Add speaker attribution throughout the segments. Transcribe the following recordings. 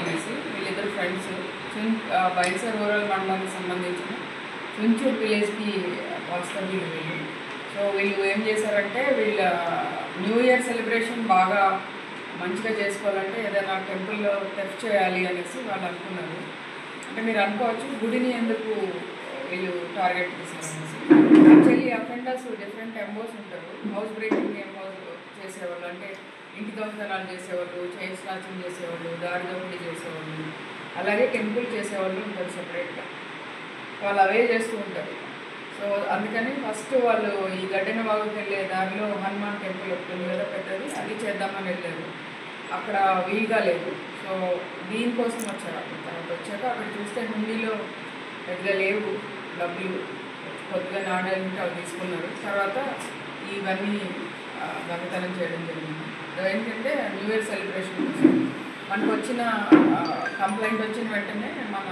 Speaker 1: అనేసి వీళ్ళిద్దరు friends బైన్సర్ rural మండలానికి సంబంధించిన చుంచూరు విలేజ్కి వాస్తవ్యులు వీళ్ళు. సో వీళ్ళు ఏం చేశారంటే వీళ్ళ న్యూ ఇయర్ సెలబ్రేషన్ బాగా మంచిగా చేసుకోవాలంటే ఏదైనా టెంపుల్లో టెస్ట్ చేయాలి అనేసి వాళ్ళు అనుకున్నారు. అంటే మీరు అనుకోవచ్చు గుడిని ఎందుకు వీళ్ళు టార్గెట్ చేశారనేసి. యాక్చువల్లీ అఫెండర్స్ డిఫరెంట్ ఎంబోస్ ఉంటారు. హౌస్ బ్రేకింగ్ ఎంబోస్ చేసేవాళ్ళు, అంటే ఇంటి దొంగతనాలు చేసేవాళ్ళు, చైన్ స్నాచింగ్ చేసేవాళ్ళు, దారి దోపిడీ చేసేవాళ్ళు, అలాగే టెంపుల్ చేసేవాళ్ళు ఉంటారు సపరేట్గా. వాళ్ళు అవే చేస్తూ ఉంటారు. సో అందుకని ఫస్ట్ వాళ్ళు ఈ గడ్డెనవాగుకి వెళ్ళే దారిలో హనుమాన్ టెంపుల్ ఒకటి ఉంది కదా పెద్దది, అది చేద్దామని వెళ్ళారు. అక్కడ వీలుగా లేదు. సో దీనికోసం వచ్చారు. అక్కడ తర్వాత వచ్చాక అక్కడ చూస్తే హుండీలో పెద్దగా లేవు డబ్బులు, కొద్దిగా నాణ్యాలు ఉంటే అవి తీసుకున్నారు. తర్వాత ఇవన్నీ దొంగతనం చేయడం జరిగింది. ఏంటంటే న్యూ ఇయర్ సెలబ్రేషన్ కోసం మనకు వచ్చిన కంప్లైంట్ వచ్చిన వెంటనే మన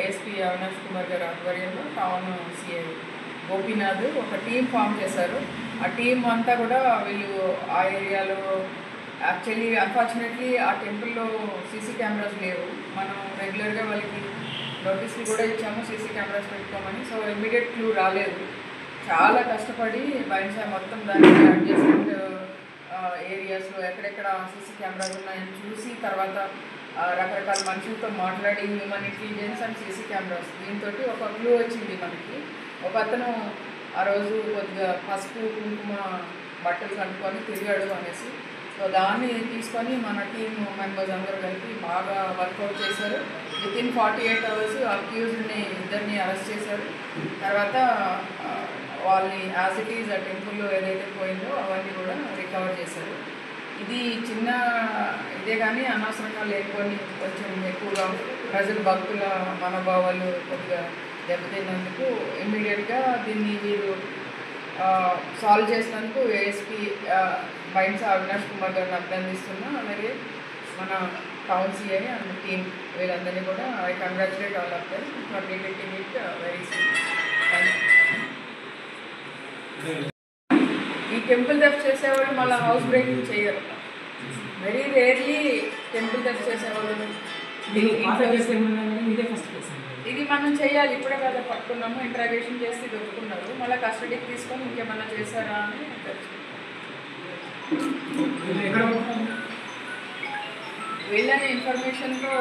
Speaker 1: ఏఎస్పీ అవినాష్ కుమార్ గారి ఆధ్వర్యంలో టౌన్ సిఐ గోపీనాథ్ ఒక టీం ఫామ్ చేశారు. ఆ టీం అంతా కూడా వీళ్ళు ఆ ఏరియాలో యాక్చువల్లీ అన్ఫార్చునేట్లీ ఆ టెంపుల్లో సీసీ కెమెరాస్ లేవు. మనం రెగ్యులర్గా వాళ్ళకి నోటీసులు కూడా ఇచ్చాము సీసీ కెమెరాస్ పెట్టుకోమని. సో ఇమ్మీడియట్ క్లూ రాలేదు. చాలా కష్టపడి బైన్సా మొత్తం దాన్ని అడ్జస్ట్మెంట్ ఏరియాస్లో ఎక్కడెక్కడ సీసీ కెమెరాస్ ఉన్నాయని చూసి తర్వాత రకరకాల మనుషులతో మాట్లాడి human intelligence and CC cameras దీంతో ఒక క్లూ వచ్చింది మనకి. ఒక అతను ఆ రోజు కొద్దిగా పసుపు కుంకుమ బట్టలు కట్టుకొని తిరిగాడు అనేసి. సో దాన్ని తీసుకొని మన టీమ్ మెంబర్స్ అందరూ కలిపి బాగా వర్కౌట్ చేశారు. వితిన్ 48 hours అక్యూజ్డ్ని ఇద్దరిని అరెస్ట్ చేశారు. తర్వాత వాళ్ళని యాజ్ ఇట్ ఈజ్ ఆ టెంపుల్లో ఏదైతే పోయిందో అవన్నీ కూడా రికవర్ చేశారు. ఇది చిన్న ఇదే కానీ అనవసరంగా లేకపోయి కొంచెం ఎక్కువగా ప్రజలు భక్తుల మనోభావాలు కొద్దిగా దెబ్బతిన్నందుకు ఇమ్మీడియట్గా దీన్ని వీరు సాల్వ్ చేసినందుకు ఏఎస్పీ బైన్సా అవినాష్ కుమార్ గారిని అభినందిస్తున్నా. అలాగే మన టౌన్ సిఐ అండ్ టీమ్ వీళ్ళందరినీ కూడా I congratulate all of them for detecting it very soon. ఈ టెంపుల్ థెఫ్ట్ చేసేవాళ్ళు మళ్ళీ హౌస్ బ్రేకింగ్ చేయరు. వెరీ రేర్లీ టెంపుల్ థెఫ్ట్ చేసేవాళ్ళు. ఇది మనం చేయాలి. ఇప్పుడే కదా పట్టుకున్నాము, ఇంట్రాగేషన్ చేసి దొరుకుతున్నారు. మళ్ళీ కస్టడీకి తీసుకొని ఇంకేమన్నా చేశారా అని వీళ్ళని ఇన్ఫర్మేషన్తో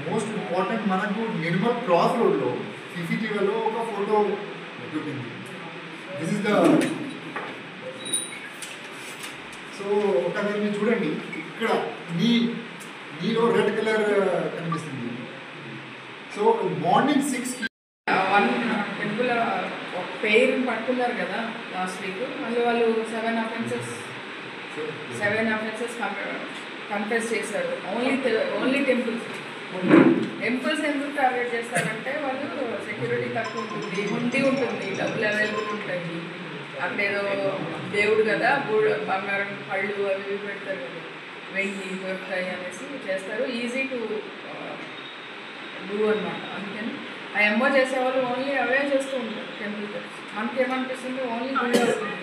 Speaker 2: మోస్ట్ ఇంపార్టెంట్ మనకు నిర్మల్ క్రాస్ రోడ్లో సీసీటీవీలో ఒక ఫోటో చూపింది. దిస్ ఇస్ ద సో ఒకసారి మీరు చూడండి, ఇక్కడ నీలో రెడ్ కలర్ కనిపిస్తుంది. సో మార్నింగ్ 6
Speaker 1: వన్ టెంపుల్ ఒక పేరుని పట్టుకున్నారు కదా లాస్ట్ వీక్. మళ్ళీ వాళ్ళు 7 offences కన్ఫెస్ చేశారు. ఓన్లీ టెంపుల్స్ ఎందుకు టార్గెట్ చేస్తారంటే వాళ్ళు సెక్యూరిటీ తక్కువ ఉంటుంది, హుండీ ఉంటుంది, డబ్బులు అవైలబుల్ ఉంటాయి. అక్కడ ఏదో దేవుడు కదా బంగారం పళ్ళు అవి ఇవి పెడతారు కదా, వెండి దొరుకుతాయి అనేసి చేస్తారు. ఈజీ టు డూ అనమాట. అందుకని ఆ ఎంబో చేసేవాళ్ళు ఓన్లీ అవే చేస్తూ ఉంటారు టెంపుల్. మనకేమనిపిస్తుంది ఓన్లీ గుడి అవుతుంది.